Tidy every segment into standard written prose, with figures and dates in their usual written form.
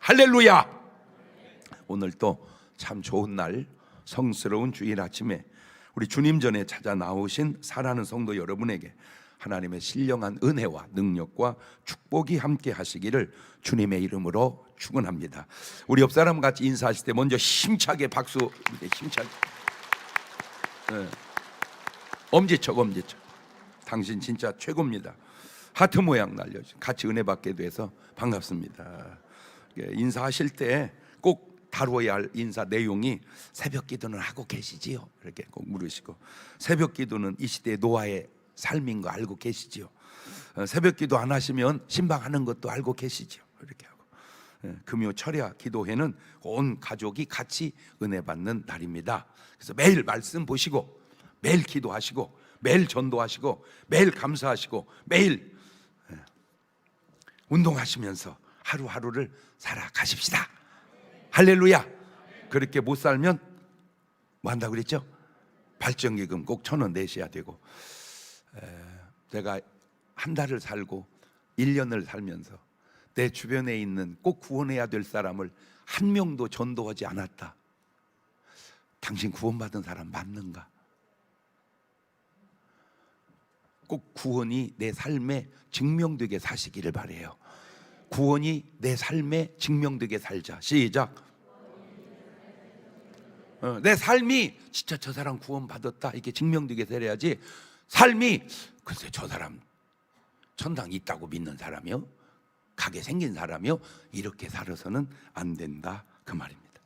할렐루야. 오늘 또 참 좋은 날, 성스러운 주일 아침에 우리 주님 전에 찾아 나오신 사랑하는 성도 여러분에게 하나님의 신령한 은혜와 능력과 축복이 함께 하시기를 주님의 이름으로 축원합니다. 우리 옆 사람 같이 인사하실 때 먼저 힘차게 박수, 힘차게. 네. 엄지척. 당신 진짜 최고입니다. 하트 모양 날려주세요. 같이 은혜 받게 돼서 반갑습니다. 인사하실 때 꼭 다뤄야 할 인사 내용이 새벽 기도는 하고 계시지요? 이렇게 꼭 물으시고, 새벽 기도는 이 시대의 노아의 삶인 거 알고 계시지요? 새벽 기도 안 하시면 신방하는 것도 알고 계시지요? 이렇게 하고, 금요 철야 기도회는 온 가족이 같이 은혜 받는 날입니다. 그래서 매일 말씀 보시고, 매일 기도하시고, 매일 전도하시고, 매일 감사하시고, 매일 운동하시면서 하루하루를 살아가십시다. 할렐루야. 그렇게 못 살면 뭐 한다고 그랬죠? 발전기금 꼭 1,000원 내셔야 되고, 제가 한 달을 살고 1년을 살면서 내 주변에 있는 꼭 구원해야 될 사람을 한 명도 전도하지 않았다. 당신 구원받은 사람 맞는가? 꼭 구원이 내 삶에 증명되게 사시기를 바래요. 구원이 내 삶에 증명되게 살자. 시작. 내 삶이 진짜 저 사람 구원받았다 이렇게 증명되게 살아야지, 삶이 글쎄 저 사람 천당 있다고 믿는 사람이요, 가게 생긴 사람이요, 이렇게 살아서는 안 된다 그 말입니다.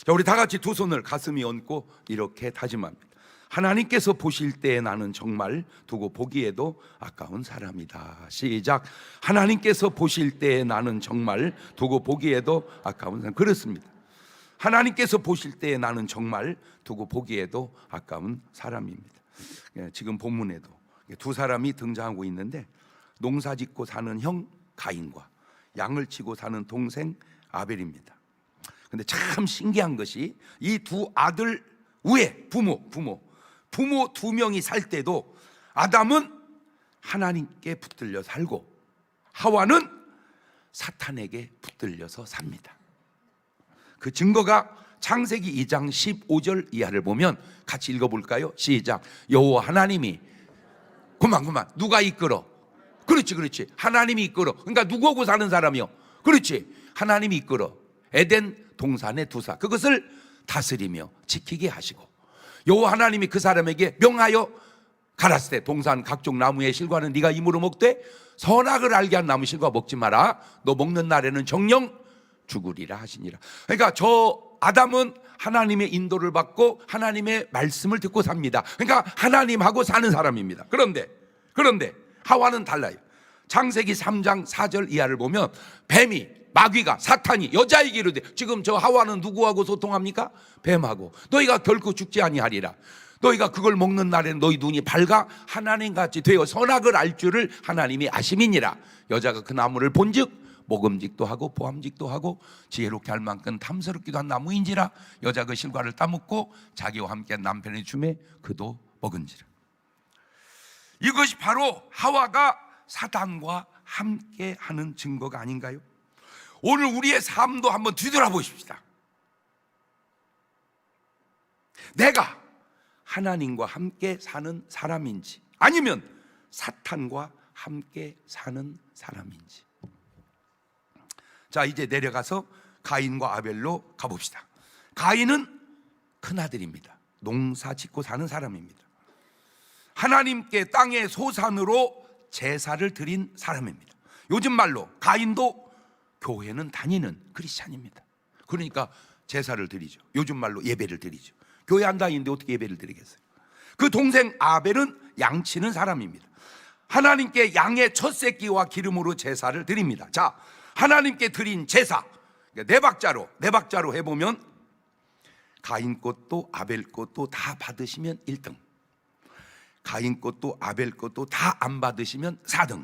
자, 우리 다 같이 두 손을 가슴에 얹고 이렇게 다짐합니다. 하나님께서 보실 때 나는 정말 두고 보기에도 아까운 사람이다. 시작. 하나님께서 보실 때 나는 정말 두고 보기에도 아까운 사람. 그렇습니다. 하나님께서 보실 때 나는 정말 두고 보기에도 아까운 사람입니다. 지금 본문에도 두 사람이 등장하고 있는데, 농사 짓고 사는 형 가인과 양을 치고 사는 동생 아벨입니다. 근데 참 신기한 것이 이 두 아들 위에 부모 두 명이 살 때도 아담은 하나님께 붙들려 살고 하와는 사탄에게 붙들려서 삽니다. 그 증거가 창세기 2장 15절 이하를 보면 같이 읽어볼까요? 시작. 여호와 하나님이 그만 누가 이끌어? 그렇지 하나님이 이끌어. 그러니까 누구하고 사는 사람이요? 그렇지 하나님이 이끌어. 에덴 동산의 두사 그것을 다스리며 지키게 하시고, 여호와 하나님이 그 사람에게 명하여 가라스 때 동산 각종 나무의 실과는 네가 임으로 먹되 선악을 알게 한 나무 실과 먹지 마라. 너 먹는 날에는 정령 죽으리라 하시니라. 그러니까 저 아담은 하나님의 인도를 받고 하나님의 말씀을 듣고 삽니다. 그러니까 하나님하고 사는 사람입니다. 그런데 하와는 달라요. 창세기 3장 4절 이하를 보면 뱀이, 마귀가, 사탄이 여자에게 이르되, 지금 저 하와는 누구하고 소통합니까? 뱀하고. 너희가 결코 죽지 아니하리라. 너희가 그걸 먹는 날에는 너희 눈이 밝아 하나님같이 되어 선악을 알 줄을 하나님이 아심이니라. 여자가 그 나무를 본즉 먹음직도 하고 보암직도 하고 지혜롭게 할 만큼 탐스럽기도 한 나무인지라. 여자 그 실과를 따먹고 자기와 함께 남편의 줌에 그도 먹은지라. 이것이 바로 하와가 사단과 함께 하는 증거가 아닌가요? 오늘 우리의 삶도 한번 뒤돌아보십시다. 내가 하나님과 함께 사는 사람인지 아니면 사탄과 함께 사는 사람인지. 자, 이제 내려가서 가인과 아벨로 가봅시다. 가인은 큰아들입니다. 농사 짓고 사는 사람입니다. 하나님께 땅의 소산으로 제사를 드린 사람입니다. 요즘 말로 가인도 교회는 다니는 크리스찬입니다. 그러니까 제사를 드리죠. 요즘 말로 예배를 드리죠. 교회 안 다니는데 어떻게 예배를 드리겠어요? 그 동생 아벨은 양치는 사람입니다. 하나님께 양의 첫 새끼와 기름으로 제사를 드립니다. 자, 하나님께 드린 제사 네 박자로 해보면 가인 것도 아벨 것도 다 받으시면 1등, 가인 것도 아벨 것도 다 안 받으시면 4등.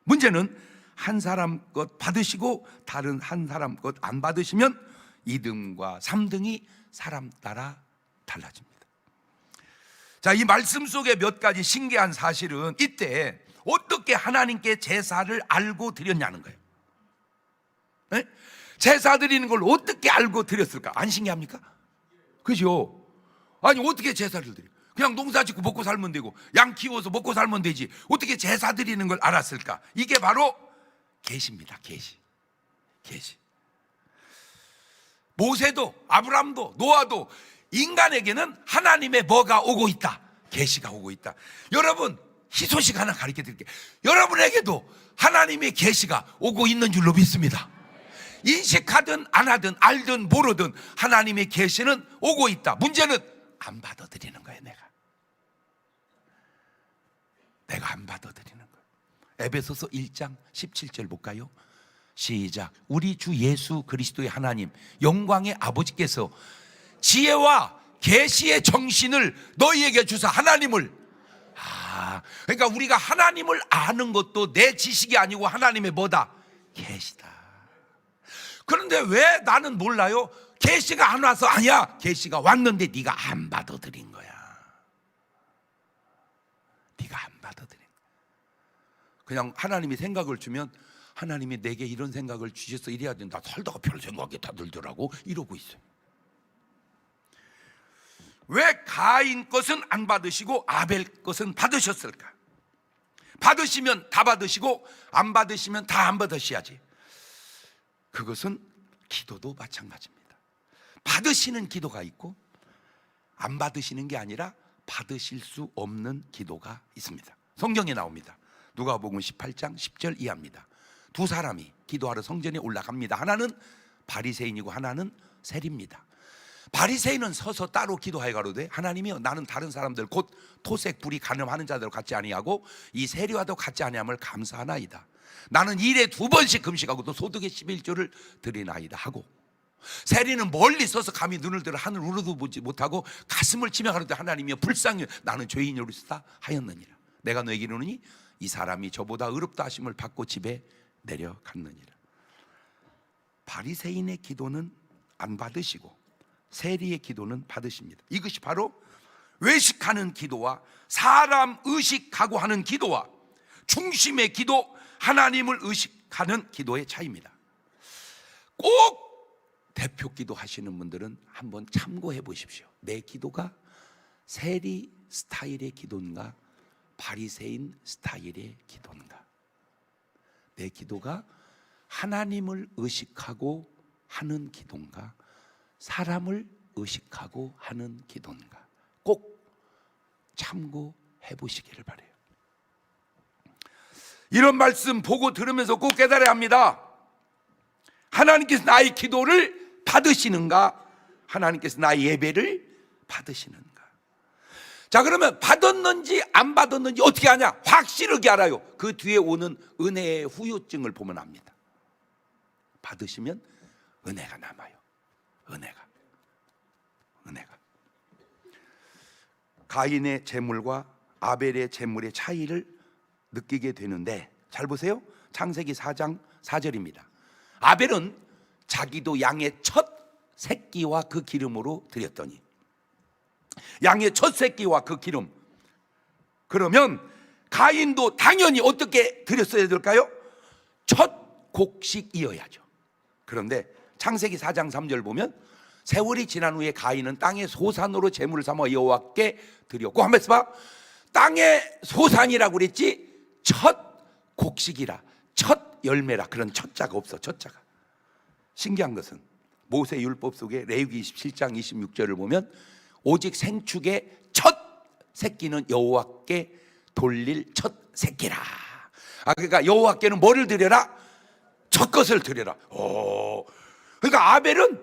문제는 한 사람 것 받으시고 다른 한 사람 것 안 받으시면 2등과 3등이 사람 따라 달라집니다. 자, 이 말씀 속에 몇 가지 신기한 사실은 이때 어떻게 하나님께 제사를 알고 드렸냐는 거예요. 네? 제사 드리는 걸 어떻게 알고 드렸을까? 안 신기합니까? 그죠? 아니 어떻게 제사를 드려? 그냥 농사 짓고 먹고 살면 되고 양 키워서 먹고 살면 되지 어떻게 제사 드리는 걸 알았을까? 이게 바로 계시입니다. 계시. 모세도 아브라함도 노아도 인간에게는 하나님의 뭐가 오고 있다? 계시가 오고 있다. 여러분 희소식 하나 가르쳐 드릴게요. 여러분에게도 하나님의 계시가 오고 있는 줄로 믿습니다. 인식하든 안 하든 알든 모르든 하나님의 계시는 오고 있다. 문제는 안 받아들이는 거예요. 내가 안 받아들이는 거예요. 에베소서 1장 17절 볼까요? 시작. 우리 주 예수 그리스도의 하나님 영광의 아버지께서 지혜와 계시의 정신을 너희에게 주사 하나님을 그러니까 우리가 하나님을 아는 것도 내 지식이 아니고 하나님의 뭐다? 계시다. 그런데 왜 나는 몰라요? 계시가 안 와서 아니야. 계시가 왔는데 네가 안 받아들인 거야. 네가 안 받아들인 거야. 그냥 하나님이 생각을 주면 하나님이 내게 이런 생각을 주셔서 이래야 된다. 살다가 별 생각이 다 들더라고 이러고 있어요. 왜 가인 것은 안 받으시고 아벨 것은 받으셨을까? 받으시면 다 받으시고 안 받으시면 다 안 받으셔야지. 그것은 기도도 마찬가지입니다. 받으시는 기도가 있고 안 받으시는 게 아니라 받으실 수 없는 기도가 있습니다. 성경에 나옵니다. 누가복음 18장 10절 이하입니다. 두 사람이 기도하러 성전에 올라갑니다. 하나는 바리새인이고 하나는 세리입니다. 바리새인은 서서 따로 기도하여 가로되 하나님이여 나는 다른 사람들 곧 토색 불이 간음하는 자들 같지 아니하고 이 세리와도 같지 아니함을 감사하나이다. 나는 일에 2번씩 금식하고 또 소득의 11조를 드리나이다 하고, 세리는 멀리 서서 감히 눈을 들어 하늘 우러도 보지 못하고 가슴을 치며 가로되 하나님이여 불쌍히 나는 죄인이로다 하였느니라. 내가 너에게 이르노니 이 사람이 저보다 의롭다 하심을 받고 집에 내려갔느니라. 바리새인의 기도는 안 받으시고 세리의 기도는 받으십니다. 이것이 바로 외식하는 기도와 사람 의식하고 하는 기도와 중심의 기도, 하나님을 의식하는 기도의 차이입니다. 꼭 대표 기도 하시는 분들은 한번 참고해 보십시오. 내 기도가 세리 스타일의 기도인가 바리새인 스타일의 기도인가? 내 기도가 하나님을 의식하고 하는 기도인가 사람을 의식하고 하는 기도인가? 꼭 참고해 보시기를 바라요. 이런 말씀 보고 들으면서 꼭 깨달아야 합니다. 하나님께서 나의 기도를 받으시는가? 하나님께서 나의 예배를 받으시는가? 자, 그러면 받았는지 안 받았는지 어떻게 하냐? 확실하게 알아요. 그 뒤에 오는 은혜의 후유증을 보면 압니다. 받으시면 은혜가 남아요. 은혜가 가인의 재물과 아벨의 재물의 차이를 느끼게 되는데, 잘 보세요. 창세기 4장 4절입니다. 아벨은 자기도 양의 첫 새끼와 그 기름으로 드렸더니, 양의 첫 새끼와 그 기름, 그러면 가인도 당연히 어떻게 드렸어야 될까요? 첫 곡식이어야죠. 그런데 창세기 4장 3절 보면 세월이 지난 후에 가인은 땅의 소산으로 제물을 삼아 여호와께 드렸고, 한번 봐. 땅의 소산이라고 그랬지 첫 곡식이라, 첫 열매라, 그런 첫자가 없어. 첫자가. 신기한 것은 모세 율법 속에 레위기 27장 26절을 보면 오직 생축의 첫 새끼는 여호와께 돌릴 첫 새끼라. 그러니까 여호와께는 뭐를 드려라? 첫 것을 드려라. 그러니까 아벨은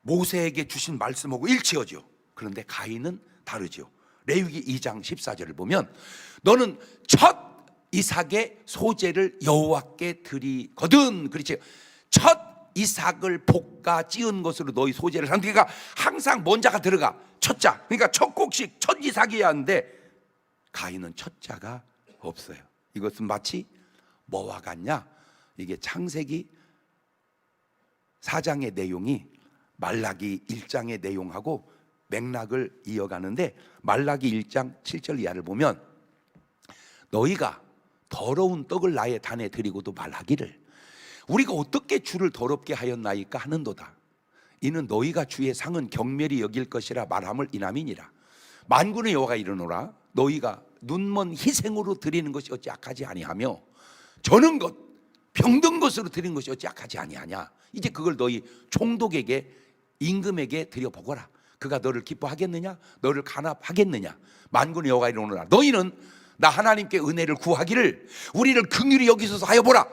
모세에게 주신 말씀하고 일치하죠. 그런데 가인은 다르죠. 레위기 2장 14절을 보면 너는 첫 이삭의 소재를 여호와께 드리거든. 그렇지. 첫 이삭을 볶아 찌은 것으로 너희 소재를 산. 그러니까 항상 뭔자가 들어가. 첫자. 그러니까 첫 곡식, 첫 이삭이야 하는데 가인은 첫자가 없어요. 이것은 마치 뭐와 같냐? 이게 창세기 4장의 내용이 말라기 1장의 내용하고 맥락을 이어가는데, 말라기 1장 7절 이하를 보면 너희가 더러운 떡을 나의 단에 드리고도 말하기를 우리가 어떻게 주를 더럽게 하였나이까 하는도다. 이는 너희가 주의 상은 경멸히 여길 것이라 말함을 이남이니라. 만군의 여호와가 이르노라. 너희가 눈먼 희생으로 드리는 것이 어찌 악하지 아니하며 저는 것 병든 것으로 드리는 것이 어찌 악하지 아니하냐. 이제 그걸 너희 총독에게 임금에게 드려보거라. 그가 너를 기뻐하겠느냐? 너를 간합하겠느냐? 만군의 여호와가 이르노라. 너희는 나 하나님께 은혜를 구하기를 우리를 긍휼히 여기소서 하여보라.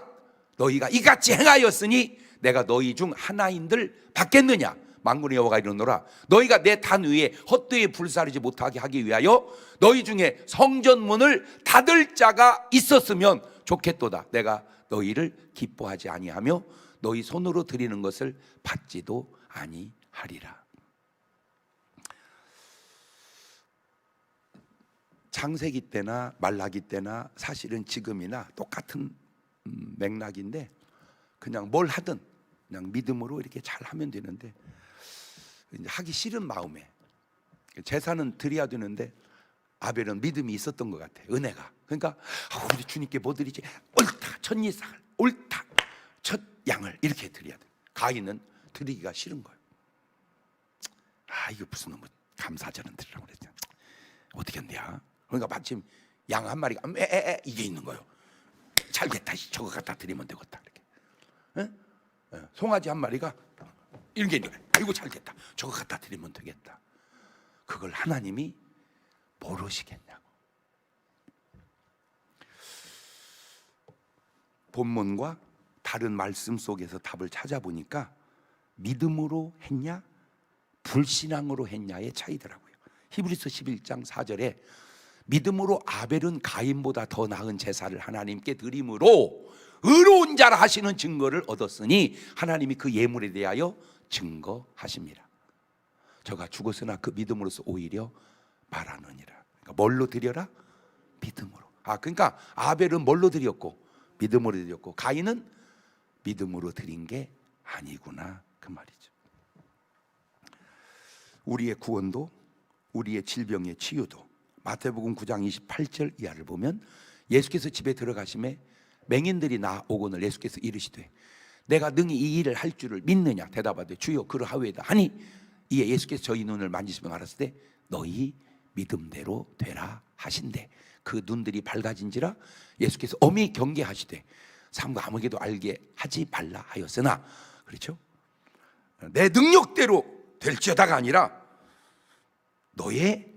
너희가 이같이 행하였으니 내가 너희 중 하나인들 받겠느냐? 만군의 여호와가 이르노라. 너희가 내 단 위에 헛되이 불사르지 못하게 하기 위하여 너희 중에 성전문을 닫을 자가 있었으면 좋겠도다. 내가 너희를 기뻐하지 아니하며 너희 손으로 드리는 것을 받지도 아니하리라. 창세기 때나 말라기 때나 사실은 지금이나 똑같은 맥락인데, 그냥 뭘 하든 그냥 믿음으로 이렇게 잘 하면 되는데, 이제 하기 싫은 마음에 제사는 드려야 되는데 아벨은 믿음이 있었던 것 같아. 은혜가. 그러니까 우리 주님께 뭐 드리지? 옳다 첫 이삭을, 옳다 첫 양을 이렇게 드려야 돼. 가인은 드리기가 싫은 거예요. 이거 무슨 뭐 감사절은 드리라고 그랬잖아. 어떻게 한대야? 그러니까 마침 양 한 마리가 이게 있는 거예요. 잘 됐다, 저거 갖다 드리면 되겠다 이렇게. 송아지 한 마리가 이런 게 있는 거예요. 아이고 잘 됐다, 저거 갖다 드리면 되겠다. 그걸 하나님이 모르시겠냐고. 본문과 다른 말씀 속에서 답을 찾아보니까 믿음으로 했냐 불신앙으로 했냐의 차이더라고요. 히브리서 11장 4절에 믿음으로 아벨은 가인보다 더 나은 제사를 하나님께 드림으로 의로운 자라 하시는 증거를 얻었으니 하나님이 그 예물에 대하여 증거하십니다. 저가 죽었으나 그 믿음으로서 오히려 말하느니라. 그러니까 뭘로 드려라? 믿음으로. 그러니까 아벨은 뭘로 드렸고? 믿음으로 드렸고, 가인은 믿음으로 드린 게 아니구나 그 말이죠. 우리의 구원도 우리의 질병의 치유도 마태복음 9장 28절 이하를 보면 예수께서 집에 들어가심에 맹인들이 나오거늘 예수께서 이르시되 내가 능히 이 일을 할 줄을 믿느냐? 대답하되 주여 그러하오이다 하니 이에 예수께서 저희 눈을 만지시며 가라사대 너희 믿음대로 되라 하신대. 그 눈들이 밝아진지라 예수께서 엄히 경계하시되 삼가 아무에게도 알게 하지 말라 하였으나, 그렇죠? 내 능력대로 될지어다가 아니라 너의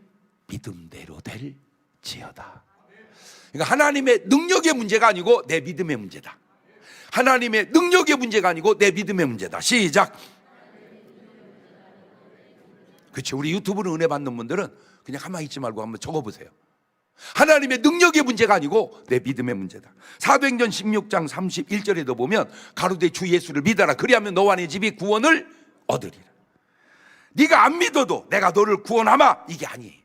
믿음대로 될지어다. 그러니까 하나님의 능력의 문제가 아니고 내 믿음의 문제다. 하나님의 능력의 문제가 아니고 내 믿음의 문제다. 시작. 그렇죠. 우리 유튜브로 은혜 받는 분들은 그냥 가만히 있지 말고 한번 적어보세요. 하나님의 능력의 문제가 아니고 내 믿음의 문제다. 사도행전 16장 31절에도 보면 가로되 주 예수를 믿어라 그리하면 너와 네 집이 구원을 얻으리라. 네가 안 믿어도 내가 너를 구원하마 이게 아니에요.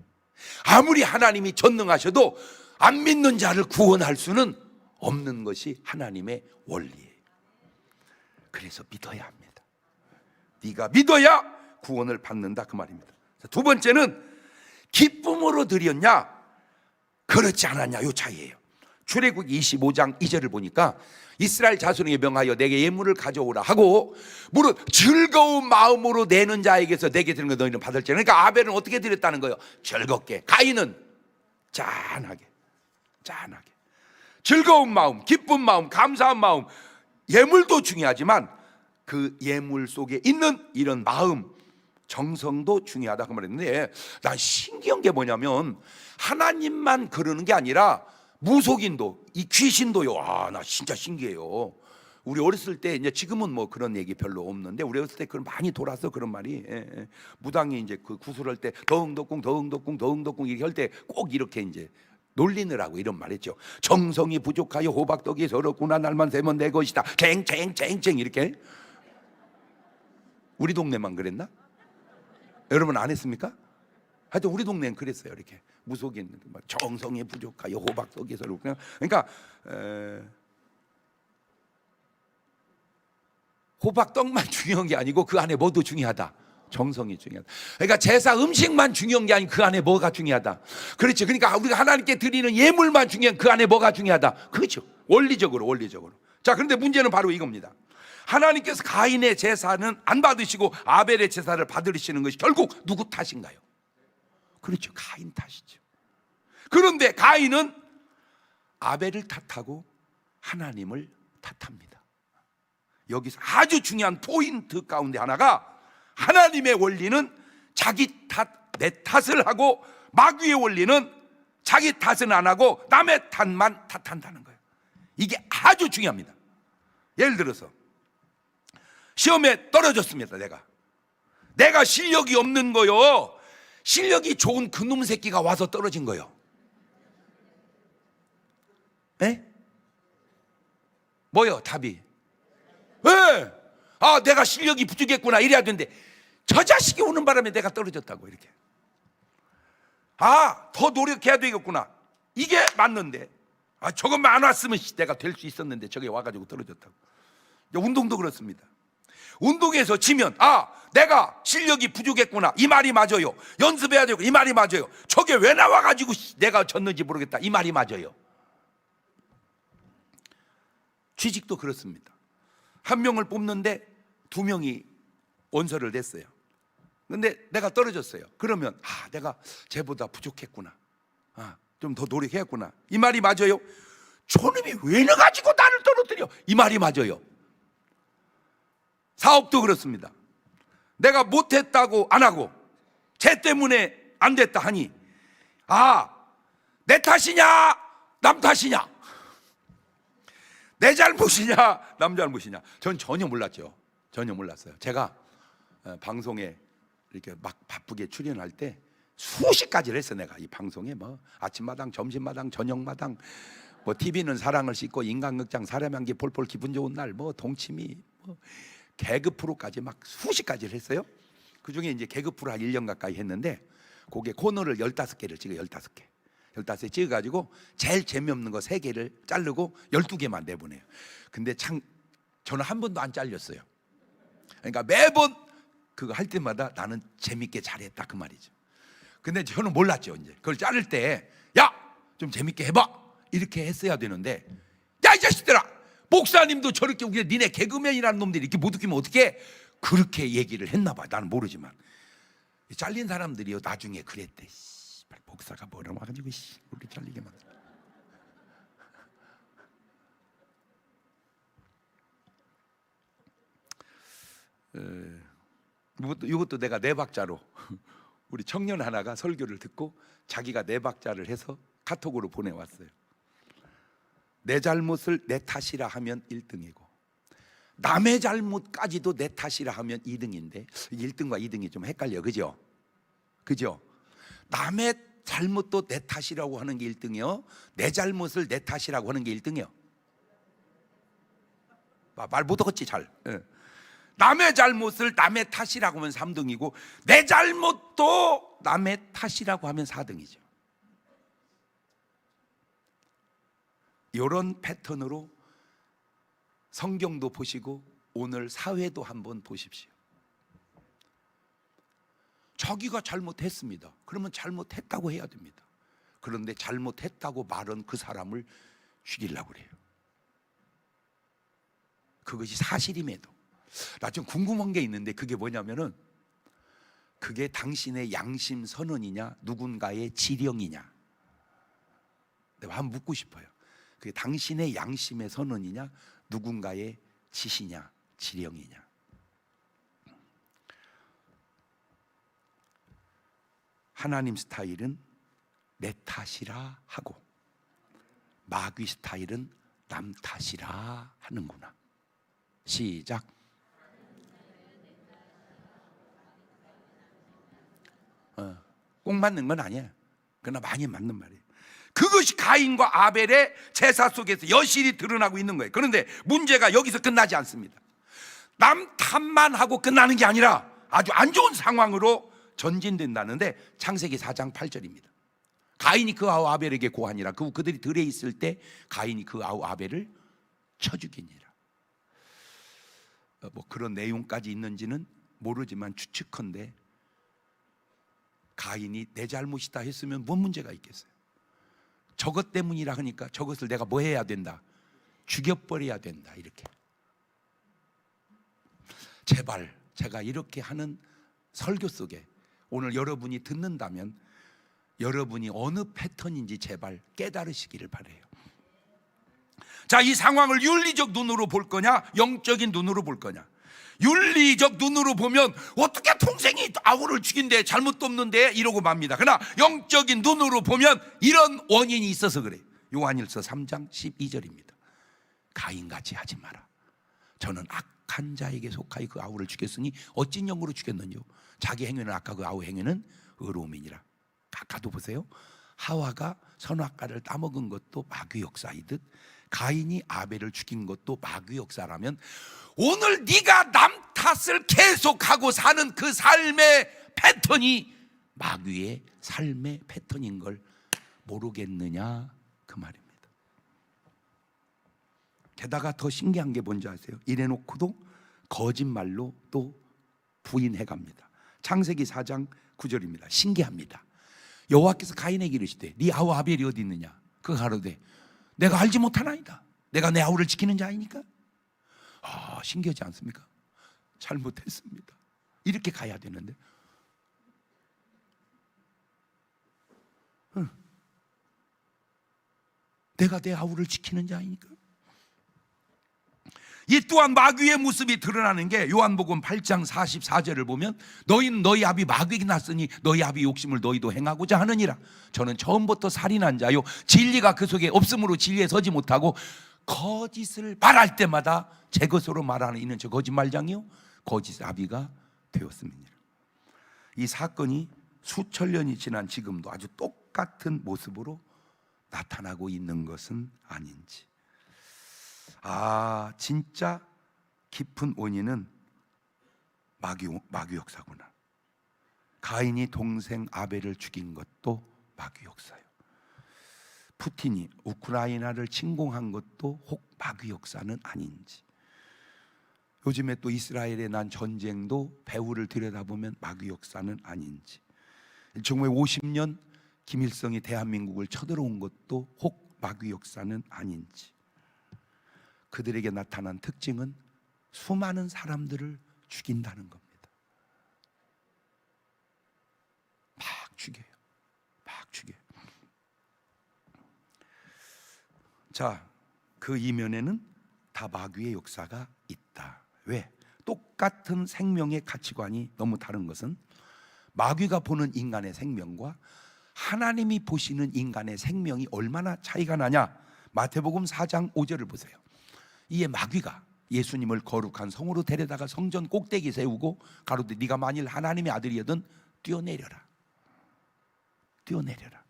아무리 하나님이 전능하셔도 안 믿는 자를 구원할 수는 없는 것이 하나님의 원리예요. 그래서 믿어야 합니다. 네가 믿어야 구원을 받는다 그 말입니다. 두 번째는 기쁨으로 드렸냐 그렇지 않았냐 이 차이예요. 출애굽 25장 2절을 보니까 이스라엘 자손에게 명하여 내게 예물을 가져오라 하고 무릇 즐거운 마음으로 내는 자에게서 내게 드리는 거 너희는 받을지. 그러니까 아벨은 어떻게 드렸다는 거예요? 즐겁게. 가인은 짠하게. 즐거운 마음, 기쁜 마음, 감사한 마음. 예물도 중요하지만 그 예물 속에 있는 이런 마음, 정성도 중요하다 그 말인데, 난 신기한 게 뭐냐면 하나님만 그러는 게 아니라 무속인도, 이 귀신도요. 나 진짜 신기해요. 우리 어렸을 때, 이제 지금은 뭐 그런 얘기 별로 없는데 우리 어렸을 때 그런 많이 돌았어 그런 말이. 무당이 이제 그 구슬할 때 더흥덕궁 이렇게 할 때 꼭 이렇게 이제 놀리느라고 이런 말했죠. 정성이 부족하여 호박떡이 서럽구나 날만 새면 내 것이다. 쟁 이렇게. 우리 동네만 그랬나? 여러분 안 했습니까? 하여튼 우리 동네는 그랬어요. 이렇게 무속인 정성이 부족하여 호박떡이 서럽구나. 그러니까 호박떡만 중요한 게 아니고 그 안에 뭐도 중요하다. 정성이 중요하다. 그러니까 제사 음식만 중요한 게 아니고 그 안에 뭐가 중요하다. 그렇죠. 그러니까 우리가 하나님께 드리는 예물만 중요한 그 안에 뭐가 중요하다. 그렇죠. 원리적으로. 자, 그런데 문제는 바로 이겁니다. 하나님께서 가인의 제사는 안 받으시고 아벨의 제사를 받으시는 것이 결국 누구 탓인가요? 그렇죠, 가인 탓이죠. 그런데 가인은 아벨을 탓하고 하나님을 탓합니다. 여기서 아주 중요한 포인트 가운데 하나가, 하나님의 원리는 자기 탓, 내 탓을 하고, 마귀의 원리는 자기 탓은 안 하고 남의 탓만 탓한다는 거예요. 이게 아주 중요합니다. 예를 들어서 시험에 떨어졌습니다. 내가 실력이 없는 거요, 실력이 좋은 그놈 새끼가 와서 떨어진 거요. 에? 뭐요 답이? 왜? 아, 내가 실력이 부족했구나 이래야 되는데 저 자식이 오는 바람에 내가 떨어졌다고. 이렇게, 아, 더 노력해야 되겠구나, 이게 맞는데, 아, 저것만 안 왔으면 내가 될 수 있었는데 저게 와가지고 떨어졌다고. 운동도 그렇습니다. 운동에서 지면, 아, 내가 실력이 부족했구나, 이 말이 맞아요. 연습해야 되고, 이 말이 맞아요. 저게 왜 나와가지고 내가 졌는지 모르겠다, 이 말이 맞아요. 취직도 그렇습니다. 한 명을 뽑는데 두 명이 원서를 냈어요. 근데 내가 떨어졌어요. 그러면, 아, 내가 쟤보다 부족했구나, 아, 좀 더 노력했구나, 이 말이 맞아요. 저놈이 왜 나가지고 나를 떨어뜨려, 이 말이 맞아요. 사업도 그렇습니다. 내가 못했다고 안 하고 쟤 때문에 안 됐다 하니, 아, 내 탓이냐 남 탓이냐, 내 잘못이냐 남 잘못이냐. 전 전혀 몰랐죠. 전혀 몰랐어요. 제가 방송에 이렇게 막 바쁘게 출연할 때 수십 가지를 했어. 내가 이 방송에 뭐 아침마당, 점심마당, 저녁마당, 뭐 TV는 사랑을 싣고, 인간극장 사람 향기 폴폴 기분 좋은 날, 뭐 동치미, 뭐 개그 프로까지 막 수십 가지를 했어요. 그중에 이제 개그 프로 한 1년 가까이 했는데, 거기에 코너를 15개를 찍어요. 15개 15개 찍어가지고 제일 재미없는 거 3개를 자르고 12개만 내보내요. 근데 참 저는 한 번도 안 잘렸어요. 그러니까 매번 그거 할 때마다 나는 재밌게 잘했다 그 말이죠. 근데 저는 몰랐죠. 이제 그걸 자를 때, 야, 좀 재밌게 해봐 이렇게 했어야 되는데, 야, 이 자식들아, 목사님도 저렇게 웃기게 니네 개그맨이라는 놈들이 이렇게 못 웃기면 어떻게, 그렇게 얘기를 했나 봐. 나는 모르지만 잘린 사람들이요 나중에 그랬대. 목사가 뭐라고 해가지고 우리 잘리게 만들어. 이것도 내가 4박자로 우리 청년 하나가 설교를 듣고 자기가 4박자를 해서 카톡으로 보내왔어요. 내 잘못을 내 탓이라 하면 1등이고 남의 잘못까지도 내 탓이라 하면 2등인데 1등과 2등이 좀 헷갈려. 그죠? 남의 잘못도 내 탓이라고 하는 게 1등이요, 내 잘못을 내 탓이라고 하는 게 1등이요. 말 못하겠지 잘. 남의 잘못을 남의 탓이라고 하면 3등이고 내 잘못도 남의 탓이라고 하면 4등이죠. 이런 패턴으로 성경도 보시고 오늘 사회도 한번 보십시오. 자기가 잘못했습니다. 그러면 잘못했다고 해야 됩니다. 그런데 잘못했다고 말은 그 사람을 죽이려고 그래요. 그것이 사실임에도. 나 좀 궁금한 게 있는데, 그게 뭐냐면은, 그게 당신의 양심 선언이냐 누군가의 지령이냐. 내가 한번 묻고 싶어요. 그게 당신의 양심의 선언이냐 누군가의 지시냐 지령이냐. 하나님 스타일은 내 탓이라 하고 마귀 스타일은 남 탓이라 하는구나. 시작. 꼭 맞는 건 아니야. 그러나 많이 맞는 말이에요. 그것이 가인과 아벨의 제사 속에서 여실히 드러나고 있는 거예요. 그런데 문제가 여기서 끝나지 않습니다. 남 탓만 하고 끝나는 게 아니라 아주 안 좋은 상황으로 전진된다는데, 창세기 4장 8절입니다. 가인이 그 아우 아벨에게 고하니라. 그들이 들에 있을 때 가인이 그 아우 아벨을 쳐 죽이니라. 뭐 그런 내용까지 있는지는 모르지만 추측컨대 가인이 내 잘못이다 했으면 뭔 문제가 있겠어요. 저것 때문이라 하니까 저것을 내가 뭐 해야 된다? 죽여버려야 된다. 이렇게. 제발 제가 이렇게 하는 설교 속에 오늘 여러분이 듣는다면 여러분이 어느 패턴인지 제발 깨달으시기를 바라요. 자, 이 상황을 윤리적 눈으로 볼 거냐, 영적인 눈으로 볼 거냐. 윤리적 눈으로 보면 어떻게 동생이 아우를 죽인데 잘못도 없는데 이러고 맙니다. 그러나 영적인 눈으로 보면 이런 원인이 있어서 그래요. 요한일서 3장 12절입니다. 가인같이 하지 마라. 저는 악한 자에게 속하여 그 아우를 죽였으니 어찐 영으로 죽였느냐. 자기 행위는 악하 그 아우 행위는 의로움이니라. 아까도 보세요. 하와가 선악과를 따먹은 것도 마귀 역사이듯 가인이 아벨을 죽인 것도 마귀 역사라면 오늘 네가 남 탓을 계속하고 사는 그 삶의 패턴이 마귀의 삶의 패턴인 걸 모르겠느냐 그 말입니다. 게다가 더 신기한 게 뭔지 아세요? 이래놓고도 거짓말로 또 부인해갑니다. 창세기 4장 9절입니다. 신기합니다. 여호와께서 가인에게 이르시되 네 아우 아벨이 어디 있느냐? 그가 가로되 내가 알지 못하나이다. 내가 내 아우를 지키는 자이니까. 신기하지 않습니까? 잘못했습니다. 이렇게 가야 되는데 내가 내 아우를 지키는 자이니까. 이 또한 마귀의 모습이 드러나는 게 요한복음 8장 44절을 보면 너희는 너희 아비 마귀에게 났으니 너희 아비 욕심을 너희도 행하고자 하느니라. 저는 처음부터 살인한 자요 진리가 그 속에 없으므로 진리에 서지 못하고 거짓을 말할 때마다 제 것으로 말하는 이는 저 거짓말장이요 거짓 아비가 되었습니다. 이 사건이 수천 년이 지난 지금도 아주 똑같은 모습으로 나타나고 있는 것은 아닌지. 진짜 깊은 원인은 마귀 역사구나. 가인이 동생 아벨을 죽인 것도 마귀 역사예요. 푸틴이 우크라이나를 침공한 것도 혹 마귀 역사는 아닌지. 요즘에 또 이스라엘에 난 전쟁도 배후를 들여다보면 마귀 역사는 아닌지. 1950년 김일성이 대한민국을 쳐들어온 것도 혹 마귀 역사는 아닌지. 그들에게 나타난 특징은 수많은 사람들을 죽인다는 겁니다. 막 죽여요. 막 죽여요. 자, 그 이면에는 다 마귀의 역사가 있다. 왜? 똑같은 생명의 가치관이 너무 다른 것은 마귀가 보는 인간의 생명과 하나님이 보시는 인간의 생명이 얼마나 차이가 나냐. 마태복음 4장 5절을 보세요. 이에 마귀가 예수님을 거룩한 성으로 데려다가 성전 꼭대기 세우고 가로되 네가 만일 하나님의 아들이거든 뛰어내려라. 뛰어내려라.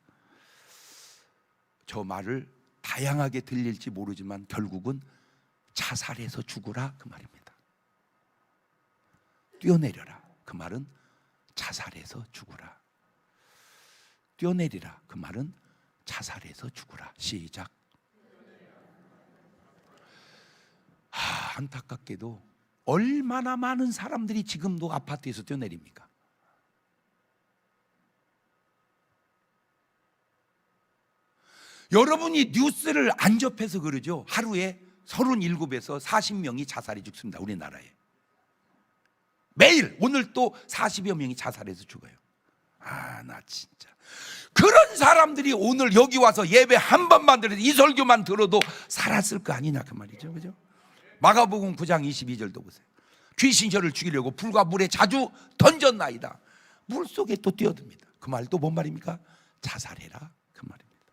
저 말을 다양하게 들릴지 모르지만 결국은 자살해서 죽으라 그 말입니다. 뛰어내려라 그 말은 자살해서 죽으라. 뛰어내리라 그 말은 자살해서 죽으라. 시작. 안타깝게도 얼마나 많은 사람들이 지금도 아파트에서 뛰어내립니까? 여러분이 뉴스를 안 접해서 그러죠. 하루에 37에서 40명이 자살해 죽습니다. 우리나라에 매일. 오늘 또 40여 명이 자살해서 죽어요. 나 진짜 그런 사람들이 오늘 여기 와서 예배 한 번만 들어도 이 설교만 들어도 살았을 거 아니냐 그 말이죠. 그죠? 마가복음 9장 22절도 보세요. 귀신 저를 죽이려고 불과 물에 자주 던졌나이다. 물속에 또 뛰어듭니다. 그 말도 뭔 말입니까? 자살해라 그 말입니다.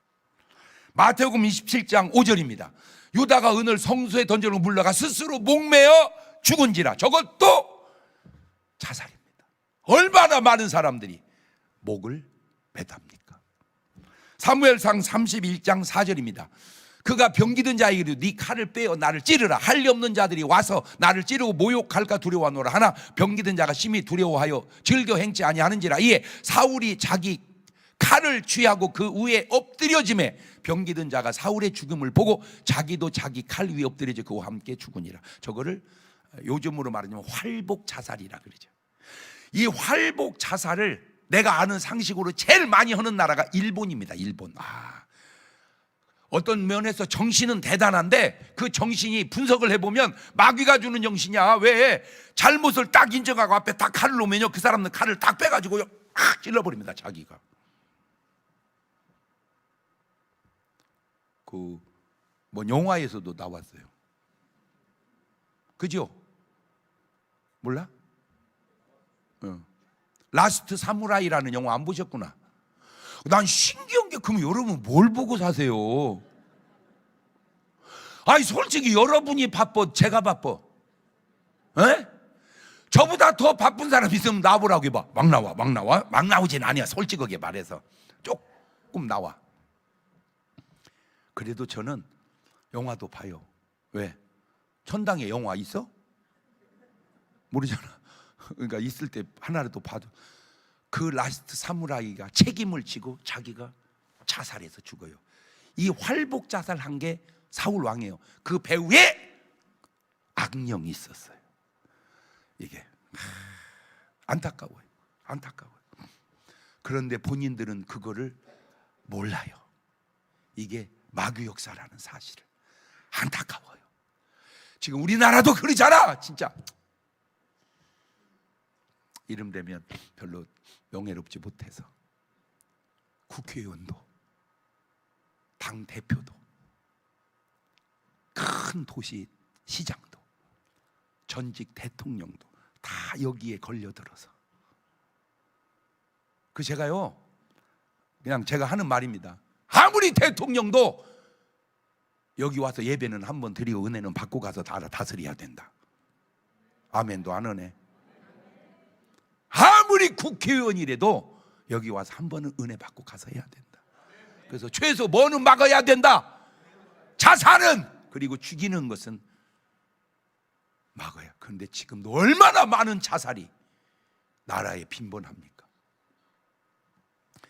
마태복음 27장 5절입니다. 유다가 은을 성소에 던져놓고 물러가 스스로 목매어 죽은지라. 저것도 자살입니다. 얼마나 많은 사람들이 목을 매답니까? 사무엘상 31장 4절입니다. 그가 병기든 자에게 이르되 네 칼을 빼어 나를 찌르라. 할리 없는 자들이 와서 나를 찌르고 모욕할까 두려워하노라. 하나 병기든 자가 심히 두려워하여 즐겨 행치 아니하는지라. 이에 사울이 자기 칼을 취하고 그 위에 엎드려짐에 병기든 자가 사울의 죽음을 보고 자기도 자기 칼 위에 엎드려져 그와 함께 죽으니라. 저거를 요즘으로 말하자면 활복 자살이라 그러죠. 이 활복 자살을 내가 아는 상식으로 제일 많이 하는 나라가 일본입니다. 일본. 어떤 면에서 정신은 대단한데 그 정신이 분석을 해보면 마귀가 주는 정신이야. 왜? 잘못을 딱 인정하고 앞에 딱 칼을 놓으면요, 그 사람은 칼을 딱 빼가지고요 팍 찔러버립니다. 자기가. 그 뭐 영화에서도 나왔어요. 그죠? 몰라? 라스트 사무라이라는 영화 안 보셨구나. 난 신기한 게, 그럼 여러분 뭘 보고 사세요? 아니 솔직히 여러분이 바빠, 제가 바빠? 에? 저보다 더 바쁜 사람 있으면 나보라고 해봐. 막 나와, 막 나와? 막 나오진 아니야, 솔직하게 말해서. 조금 나와. 그래도 저는 영화도 봐요. 왜? 천당에 영화 있어? 모르잖아. 그러니까 있을 때 하나라도 봐도. 그 라스트 사무라이가 책임을 지고 자기가 자살해서 죽어요. 이 활복 자살한 게 사울 왕이에요. 그 배후에 악령이 있었어요. 이게 안타까워요. 안타까워요. 그런데 본인들은 그거를 몰라요. 이게 마귀 역사라는 사실을. 안타까워요. 지금 우리나라도 그러잖아. 진짜 이름 되면 별로 명예롭지 못해서 국회의원도 당 대표도 큰 도시 시장도 전직 대통령도 다 여기에 걸려들어서, 그 제가요 그냥 제가 하는 말입니다. 아무리 대통령도 여기 와서 예배는 한번 드리고 은혜는 받고 가서 다스려야 된다. 아멘도 안 하네. 아무리 국회의원이라도 여기 와서 한 번은 은혜 받고 가서 해야 된다. 그래서 최소 뭐는 막아야 된다. 자살은, 그리고 죽이는 것은 막아야. 그런데 지금도 얼마나 많은 자살이 나라에 빈번합니까?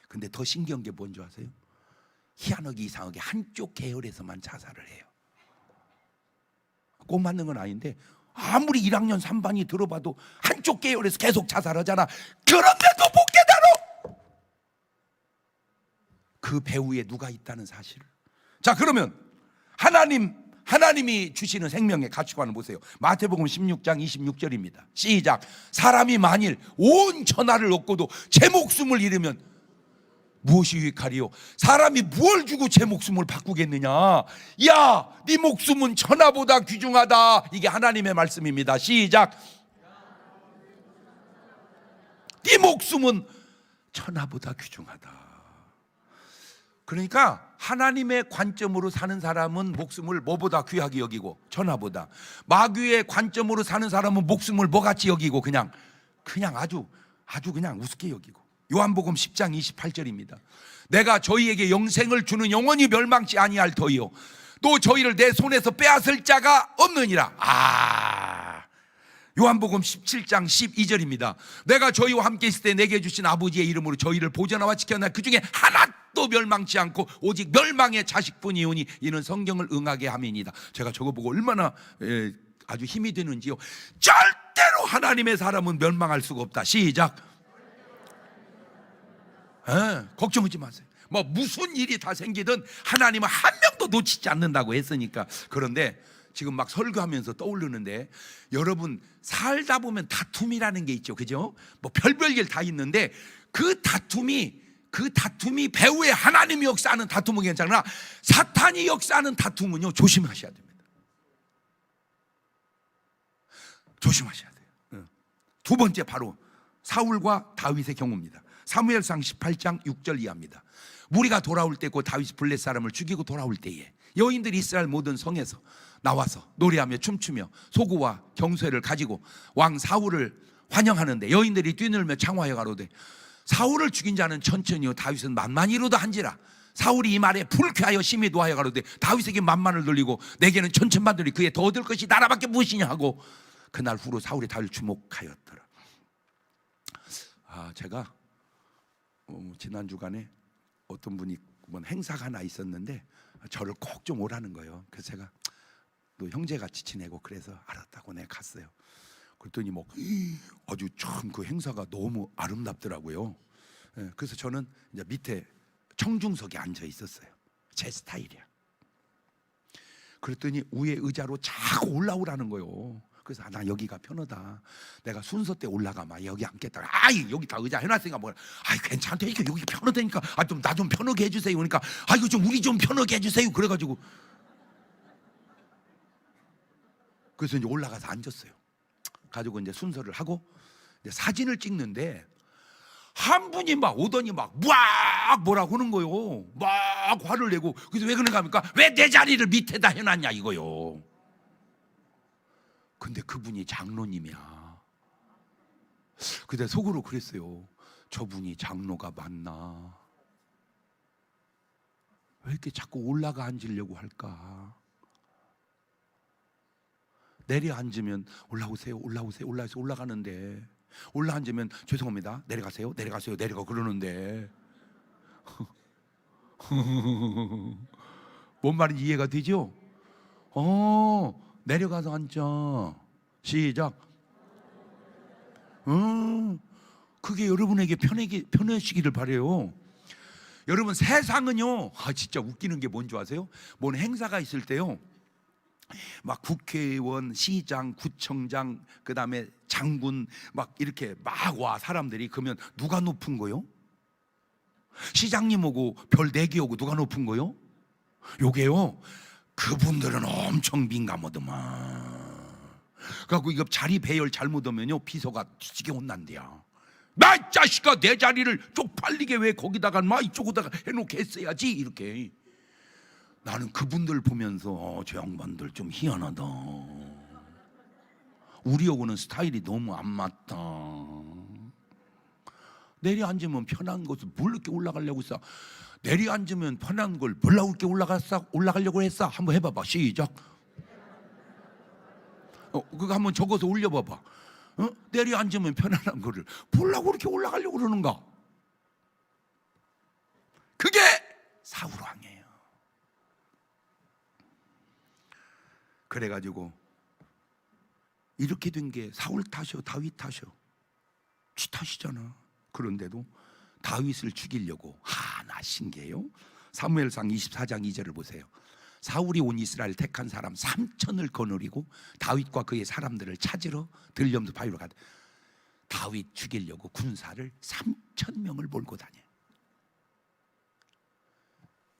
근데 더 신기한 게 뭔지 아세요? 희한하게 이상하게 한쪽 계열에서만 자살을 해요. 꼭 맞는 건 아닌데 아무리 1학년 3반이 들어봐도 한쪽 계열에서 계속 자살하잖아. 그런데도 못 깨달아. 그 배후에 누가 있다는 사실을. 자, 그러면 하나님이 주시는 생명의 가치관을 보세요. 마태복음 16장 26절입니다. 시작. 사람이 만일 온 천하를 얻고도 제 목숨을 잃으면 무엇이 유익하리요? 사람이 무엇을 주고 제 목숨을 바꾸겠느냐? 야, 네 목숨은 천하보다 귀중하다. 이게 하나님의 말씀입니다. 시작. 네 목숨은 천하보다 귀중하다. 그러니까 하나님의 관점으로 사는 사람은 목숨을 뭐보다 귀하게 여기고, 천하보다. 마귀의 관점으로 사는 사람은 목숨을 뭐같이 여기고, 그냥 아주 그냥 우습게 여기고. 요한복음 10장 28절입니다. 내가 저희에게 영생을 주는 영원히 멸망치 아니할 터이요 또 저희를 내 손에서 빼앗을 자가 없느니라. 요한복음 17장 12절입니다. 내가 저희와 함께 있을 때 내게 주신 아버지의 이름으로 저희를 보존하와 지켜나 그 중에 하나도 멸망치 않고 오직 멸망의 자식뿐이오니 이는 성경을 응하게 함이니이다. 제가 저거 보고 얼마나 아주 힘이 되는지요. 절대로 하나님의 사람은 멸망할 수가 없다. 시작. 걱정하지 마세요. 뭐 무슨 일이 다 생기든 하나님은 한 명도 놓치지 않는다고 했으니까. 그런데 지금 막 설교하면서 떠오르는데, 여러분 살다 보면 다툼이라는 게 있죠, 그죠? 뭐 별별 일 다 있는데 그 다툼이 배후에 하나님이 역사하는 다툼은 괜찮으나 사탄이 역사하는 다툼은요, 조심하셔야 됩니다. 조심하셔야 돼요. 두 번째, 바로 사울과 다윗의 경우입니다. 사무엘상 18장 6절 이하입니다. 무리가 돌아올 때, 곧 다윗이 블레 사람을 죽이고 돌아올 때에 여인들이 이스라엘 모든 성에서 나와서 노래하며 춤추며 소구와 경쇠를 가지고 왕 사울을 환영하는데 여인들이 뛰놀며 창화하여 가로되 사울을 죽인 자는 천천히요 다윗은 만만히로도 한지라. 사울이 이 말에 불쾌하여 심히 노하여 가로되 다윗에게 만만을 돌리고 내게는 천천만들이 그에 더 얻을 것이 나라밖에 무엇이냐 하고 그날 후로 사울이 다윗을 주목하였더라. 제가 지난 주간에 어떤 분이 행사가 하나 있었는데 저를 꼭 좀 오라는 거예요. 그래서 제가 또 형제같이 지내고 그래서 알았다고 내가 갔어요. 그랬더니 아주 참 그 행사가 너무 아름답더라고요. 그래서 저는 이제 밑에 청중석에 앉아 있었어요. 제 스타일이야. 그랬더니 위에 의자로 자꾸 올라오라는 거요. 그래서 나 여기가 편하다. 내가 순서 때 올라가면 여기 앉겠다. 아이 여기 다 의자 해놨으니까 뭐야. 아이 괜찮다니까 여기 편하다니까. 아 좀 나 좀 편하게 해주세요. 그러니까 아 이거 좀 우리 좀 편하게 해주세요. 그래가지고 그래서 이제 올라가서 앉았어요. 가지고 이제 순서를 하고 이제 사진을 찍는데 한 분이 막 오더니 막 뭐라고 하는 거요. 막 화를 내고. 그래서 왜 그런가 합니까? 왜 내 자리를 밑에다 해놨냐 이거요. 근데 그분이 장로님이야. 근데 속으로 그랬어요. 저분이 장로가 맞나? 왜 이렇게 자꾸 올라가 앉으려고 할까? 내려 앉으면 올라오세요, 올라오세요, 올라오세요, 올라가는데 올라 앉으면 죄송합니다, 내려가세요, 내려가세요, 내려가 그러는데 뭔 말인지 이해가 되죠? 내려가서 앉자. 시작. 그게 여러분에게 편해지기를 바래요. 여러분 세상은요, 진짜 웃기는 게 뭔지 아세요? 뭔 행사가 있을 때요, 막 국회의원, 시장, 구청장, 그 다음에 장군 막 이렇게 막 와 사람들이. 그러면 누가 높은 거요? 시장님하고 별 4개 오고 누가 높은 거요? 요게요, 그분들은 엄청 민감하더만. 그래갖고 이거 자리 배열 잘못하면요 비서가 뒤지게 혼난대요. 나 이 자식아, 내 자리를 쪽팔리게 왜 거기다가 막 이쪽에다가 해놓게 했어야지. 이렇게. 나는 그분들 보면서 저 양반들 좀 희한하다. 우리하고는 스타일이 너무 안 맞다. 내려 앉으면 편한 것을 뭘 이렇게 올라가려고 했어? 내려 앉으면 편한 걸 뭘 이렇게 올라가려고 했어? 한번 해봐봐. 시작. 그거 한번 적어서 올려봐봐. 내려 앉으면 편안한 거를 보려고 이렇게 올라가려고 그러는가? 그게 사울왕이에요. 그래가지고 이렇게 된 게 사울 탓이요, 다윗 탓이요? 지 탓이잖아. 그런데도 다윗을 죽이려고 하나 신기해요. 사무엘상 24장 2절을 보세요. 사울이 온 이스라엘 택한 사람 3천을 거느리고 다윗과 그의 사람들을 찾으러 들려면서 바위로 가다. 다윗 죽이려고 군사를 3천 명을 몰고 다녀.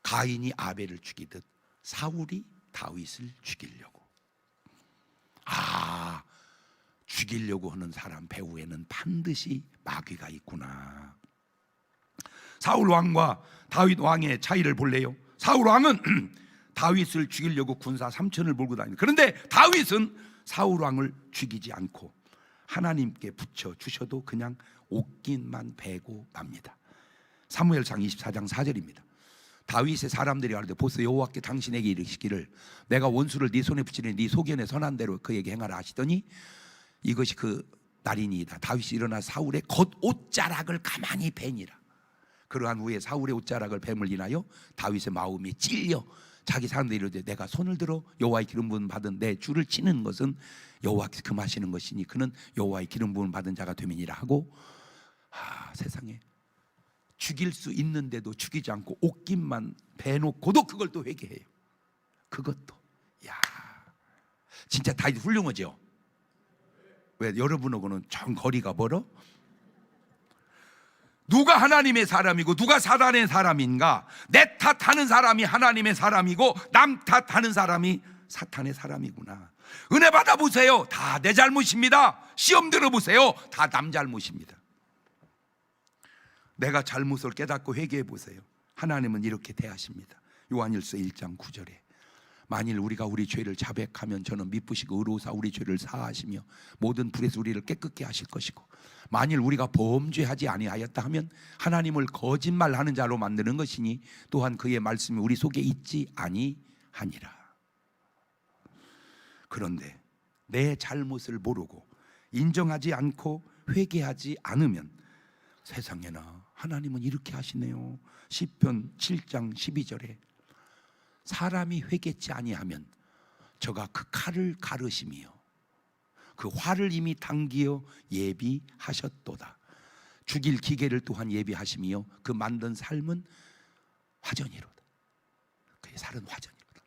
가인이 아벨을 죽이듯 사울이 다윗을 죽이려고. 죽이려고 하는 사람 배후에는 반드시 마귀가 있구나. 사울 왕과 다윗 왕의 차이를 볼래요? 사울 왕은 다윗을 죽이려고 군사 3천을 몰고 다니는. 그런데 다윗은 사울 왕을 죽이지 않고 하나님께 붙여 주셔도 그냥 옷깃만 베고 맙니다. 사무엘상 24장 4절입니다. 다윗의 사람들이 말하되 보소, 여호와께 당신에게 이르시기를 내가 원수를 네 손에 붙이니 네 소견에 선한 대로 그에게 행하라 하시더니 이것이 그 날이니이다. 다윗이 일어나 사울의 겉옷자락을 가만히 베니라. 그러한 후에 사울의 옷자락을 뱀을 인하여 다윗의 마음이 찔려 자기 사람들이 이르되 내가 손을 들어 여호와의 기름 부음 받은 내 주를 치는 것은 여호와께서 금하시는 것이니 그는 여호와의 기름 부음 받은 자가 되민이라 하고. 세상에, 죽일 수 있는데도 죽이지 않고 옷깃만 베놓고도 그걸 또 회개해요. 그것도 진짜 다윗 훌륭하죠. 왜? 여러분하고는 좀 거리가 멀어? 누가 하나님의 사람이고 누가 사단의 사람인가? 내 탓하는 사람이 하나님의 사람이고 남 탓하는 사람이 사탄의 사람이구나. 은혜 받아보세요. 다 내 잘못입니다. 시험 들어보세요. 다 남 잘못입니다. 내가 잘못을 깨닫고 회개해 보세요. 하나님은 이렇게 대하십니다. 요한일서 1장 9절에 만일 우리가 우리 죄를 자백하면 저는 미쁘시고 의로우사 우리 죄를 사하시며 모든 불에서 우리를 깨끗게 하실 것이고 만일 우리가 범죄하지 아니하였다 하면 하나님을 거짓말하는 자로 만드는 것이니 또한 그의 말씀이 우리 속에 있지 아니하니라. 그런데 내 잘못을 모르고 인정하지 않고 회개하지 않으면 세상에나 하나님은 이렇게 하시네요. 시편 7장 12절에 사람이 회개치 아니하면 저가 그 칼을 가르시며 그 활을 이미 당기어 예비하셨도다. 죽일 기계를 또한 예비하시며 그 만든 삶은 화전이로다. 그의 살은 화전이로다.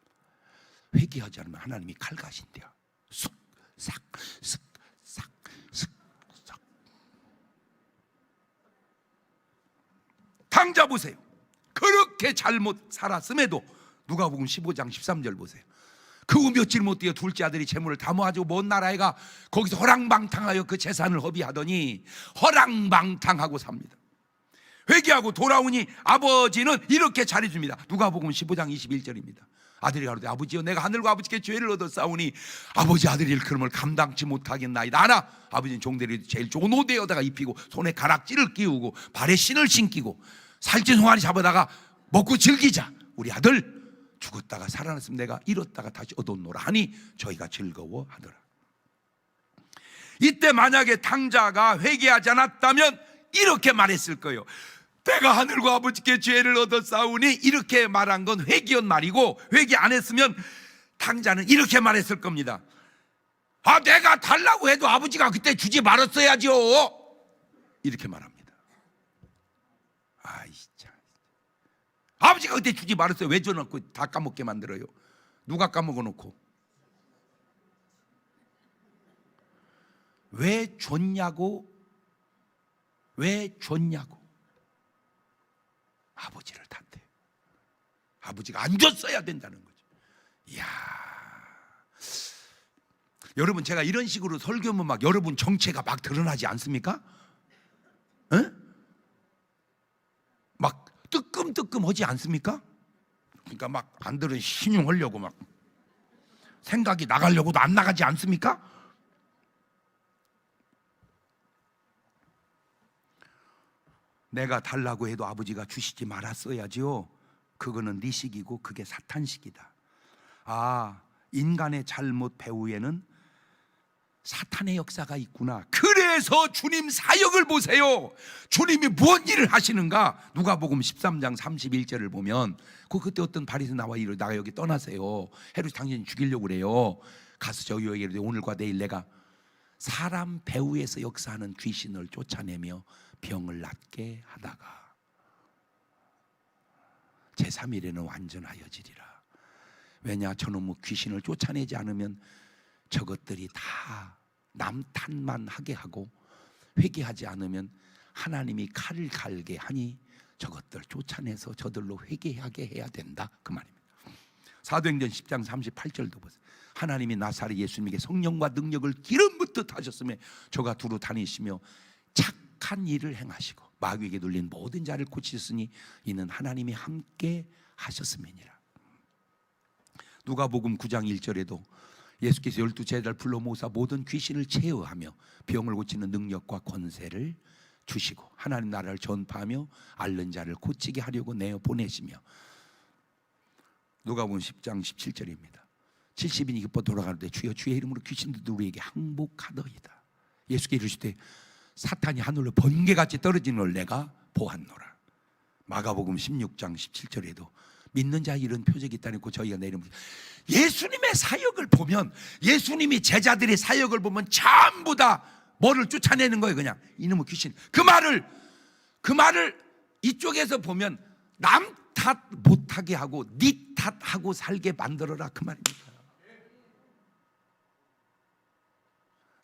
회개하지 않으면 하나님이 칼 가신대요. 쑥, 싹, 쓱, 싹, 쓱, 싹. 당자 보세요. 그렇게 잘못 살았음에도 누가복음 15장 13절 보세요. 그 후 며칠 못 되어 둘째 아들이 재물을 다 모아주고 먼 나라에 가 거기서 허랑방탕하여 그 재산을 허비하더니 허랑방탕하고 삽니다. 회개하고 돌아오니 아버지는 이렇게 잘해줍니다. 누가복음 15장 21절입니다. 아들이 가로되 아버지여 내가 하늘과 아버지께 죄를 얻었사오니 아버지 아들이 일컬음을 감당치 못하겠나이다 하나 아버지는 종들이 제일 좋은 옷에다가 입히고 손에 가락지를 끼우고 발에 신을 신기고 살찐 송아리 잡아다가 먹고 즐기자. 우리 아들 죽었다가 살아났으면 내가 잃었다가 다시 얻었노라 하니 저희가 즐거워하더라. 이때 만약에 탕자가 회개하지 않았다면 이렇게 말했을 거예요. 내가 하늘과 아버지께 죄를 얻었사오니 이렇게 말한 건 회개한 말이고, 회개 안 했으면 탕자는 이렇게 말했을 겁니다. 아, 내가 달라고 해도 아버지가 그때 주지 말았어야죠. 이렇게 말합니다. 아이 참, 아버지가 그때 주지 말았어요. 왜 줘놓고 다 까먹게 만들어요? 누가 까먹어 놓고? 왜 줬냐고? 왜 줬냐고? 아버지를 탓해. 아버지가 안 줬어야 된다는 거죠. 이야, 여러분 제가 이런 식으로 설교하면 막 여러분 정체가 막 드러나지 않습니까? 에? 막 뜨끔뜨끔하지 않습니까? 그러니까 막 안 들은 신용하려고 막 생각이 나가려고도 안 나가지 않습니까? 내가 달라고 해도 아버지가 주시지 말았어야지요. 그거는 네 식이고 그게 사탄식이다. 아, 인간의 잘못 배후에는 사탄의 역사가 있구나. 그래서 주님 사역을 보세요. 주님이 무슨 일을 하시는가? 누가복음 13장 31절을 보면 그때 어떤 바리새 나와 이르되 나가 여기 떠나세요. 헤롯이 당신이 죽이려고 그래요. 가서 저희에게 오늘과 내일 내가 사람 배후에서 역사하는 귀신을 쫓아내며 병을 낫게 하다가 제3일에는 완전하여지리라. 왜냐? 저놈의 귀신을 쫓아내지 않으면 저것들이 다 남 탓만 하게 하고 회개하지 않으면 하나님이 칼을 갈게 하니 저것들 쫓아내서 저들로 회개하게 해야 된다, 그 말입니다. 사도행전 10장 38절도 보세요. 하나님이 나사렛 예수님에게 성령과 능력을 기름 붓듯 하셨으며 저가 두루 다니시며 착한 일을 행하시고 마귀에게 눌린 모든 자를 고치셨으니 이는 하나님이 함께 하셨음이니라. 누가복음 9장 1절에도 예수께서 12제자를 불러 모사 모든 귀신을 제어하며 병을 고치는 능력과 권세를 주시고 하나님 나라를 전파하며 앓는 자를 고치게 하려고 내어 보내시며, 누가복음 10장 17절입니다. 70인이 기뻐 돌아가는데 주여 주의 이름으로 귀신들도 우리에게 항복하더이다. 예수께 이르시되 사탄이 하늘로 번개같이 떨어지는 걸 내가 보았노라. 마가복음 16장 17절에도 믿는 자의 이런 표적이 있다니까 저희가 내리면 예수님의 사역을 보면, 예수님이 제자들의 사역을 보면 전부 다 뭐를 쫓아내는 거예요. 그냥 이놈의 귀신. 그 말을 이쪽에서 보면 남 탓 못하게 하고 네 탓하고 살게 만들어라, 그 말입니다.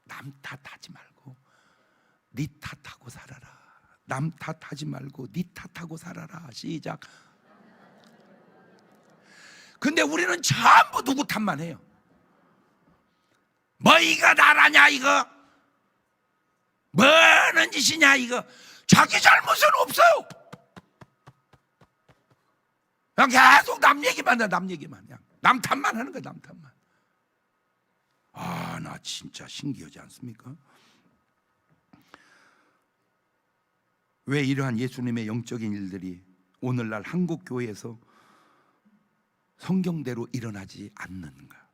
남 탓하지 말고 네 탓하고 살아라. 남 탓하지 말고 네 탓하고 살아라. 시작. 근데 우리는 전부 누구 탓만 해요. 뭐 이거 나라냐 이거, 뭐는 짓이냐 이거. 자기 잘못은 없어요. 그냥 계속 남 얘기만 해. 남 얘기만. 그냥 남 탓만 하는 거야. 남 탓만. 아, 나 진짜 신기하지 않습니까? 왜 이러한 예수님의 영적인 일들이 오늘날 한국 교회에서 성경대로 일어나지 않는가?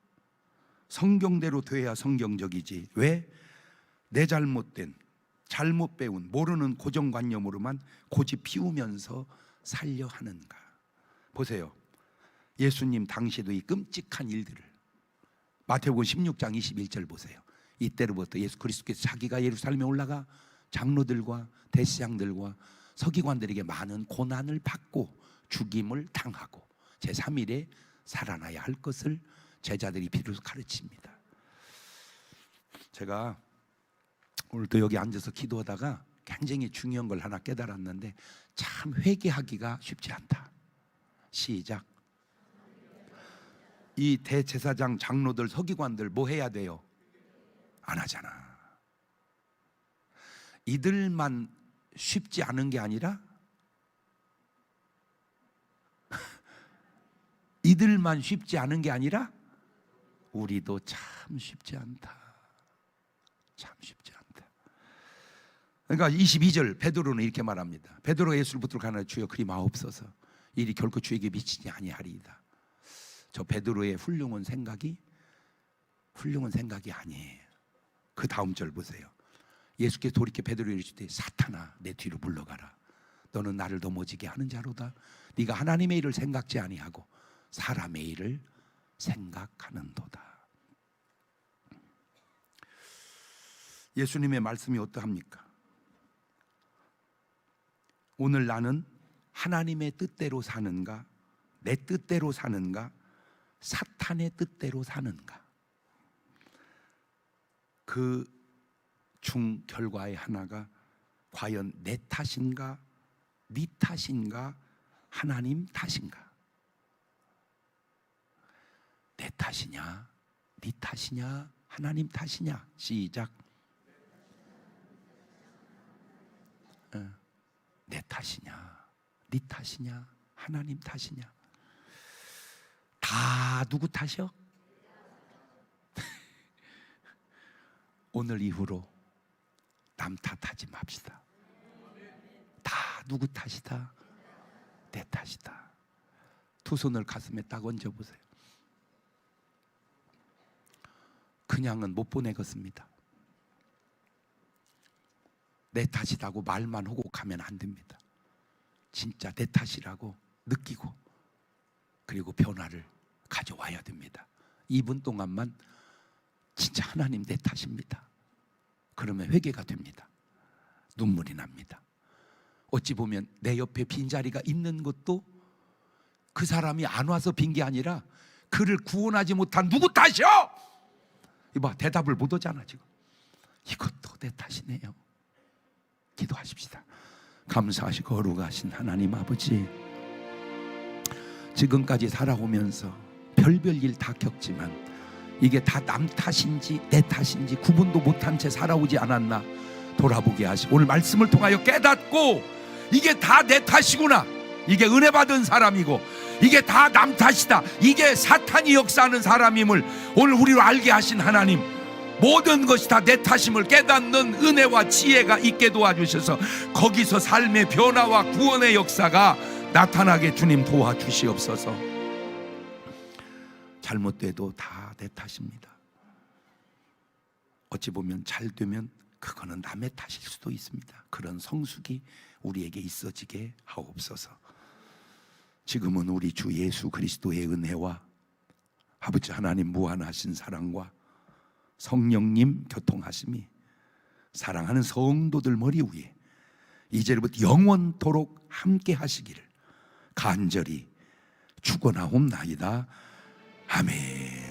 성경대로 돼야 성경적이지 왜 내 잘못된, 잘못 배운, 모르는 고정관념으로만 고집 피우면서 살려 하는가? 보세요. 예수님 당시에도 이 끔찍한 일들을, 마태복음 16장 21절 보세요. 이때로부터 예수 그리스도께서 자기가 예루살렘에 올라가 장로들과 대제사장들과 서기관들에게 많은 고난을 받고 죽임을 당하고 제3일에 살아나야 할 것을 제자들이 비로소 가르칩니다. 제가 오늘도 여기 앉아서 기도하다가 굉장히 중요한 걸 하나 깨달았는데, 참 회개하기가 쉽지 않다. 시작. 이 대제사장, 장로들, 서기관들 뭐 해야 돼요? 안 하잖아. 이들만 쉽지 않은 게 아니라 이들만 쉽지 않은 게 아니라 우리도 참 쉽지 않다. 참 쉽지 않다. 그러니까 22절 베드로는 이렇게 말합니다. 베드로가 예수를 붙들어 가나 주여 그리 마옵소서. 일이 결코 주에게 미치지 아니하리이다. 저 베드로의 훌륭한 생각이 아니에요. 그 다음 절 보세요. 예수께서 돌이켜 베드로에게 이르시되 사탄아 내 뒤로 물러가라. 너는 나를 넘어지게 하는 자로다. 네가 하나님의 일을 생각지 아니하고 사람의 일을 생각하는도다. 예수님의 말씀이 어떠합니까? 오늘 나는 하나님의 뜻대로 사는가, 내 뜻대로 사는가, 사탄의 뜻대로 사는가? 그 중 결과의 하나가 과연 내 탓인가, 네 탓인가, 하나님 탓인가? 내 탓이냐, 네 탓이냐, 하나님 탓이냐? 시작. 내 탓이냐, 네 탓이냐, 하나님 탓이냐? 다 누구 탓이요? 오늘 이후로 남 탓하지 맙시다. 다 누구 탓이다? 내 탓이다. 두 손을 가슴에 딱 얹어보세요. 그냥은 못 보내겠습니다. 내 탓이라고 말만 하고 가면 안 됩니다. 진짜 내 탓이라고 느끼고 그리고 변화를 가져와야 됩니다. 2분 동안만 진짜 하나님 내 탓입니다. 그러면 회개가 됩니다. 눈물이 납니다. 어찌 보면 내 옆에 빈자리가 있는 것도 그 사람이 안 와서 빈 게 아니라 그를 구원하지 못한 누구 탓이요? 이봐, 대답을 못 하잖아 지금. 이것도 내 탓이네요. 기도하십시다. 감사하시고 거룩하신 하나님 아버지, 지금까지 살아오면서 별별 일 다 겪지만 이게 다 남 탓인지 내 탓인지 구분도 못한 채 살아오지 않았나 돌아보게 하시고 오늘 말씀을 통하여 깨닫고 이게 다 내 탓이구나, 이게 은혜 받은 사람이고 이게 다 남 탓이다, 이게 사탄이 역사하는 사람임을 오늘 우리로 알게 하신 하나님, 모든 것이 다 내 탓임을 깨닫는 은혜와 지혜가 있게 도와주셔서 거기서 삶의 변화와 구원의 역사가 나타나게 주님 도와주시옵소서. 잘못돼도 다 내 탓입니다. 어찌 보면 잘 되면 그거는 남의 탓일 수도 있습니다. 그런 성숙이 우리에게 있어지게 하옵소서. 지금은 우리 주 예수 그리스도의 은혜와 아버지 하나님 무한하신 사랑과 성령님 교통하심이 사랑하는 성도들 머리 위에 이제부터 영원토록 함께 하시기를 간절히 축원하옵나이다. 아멘.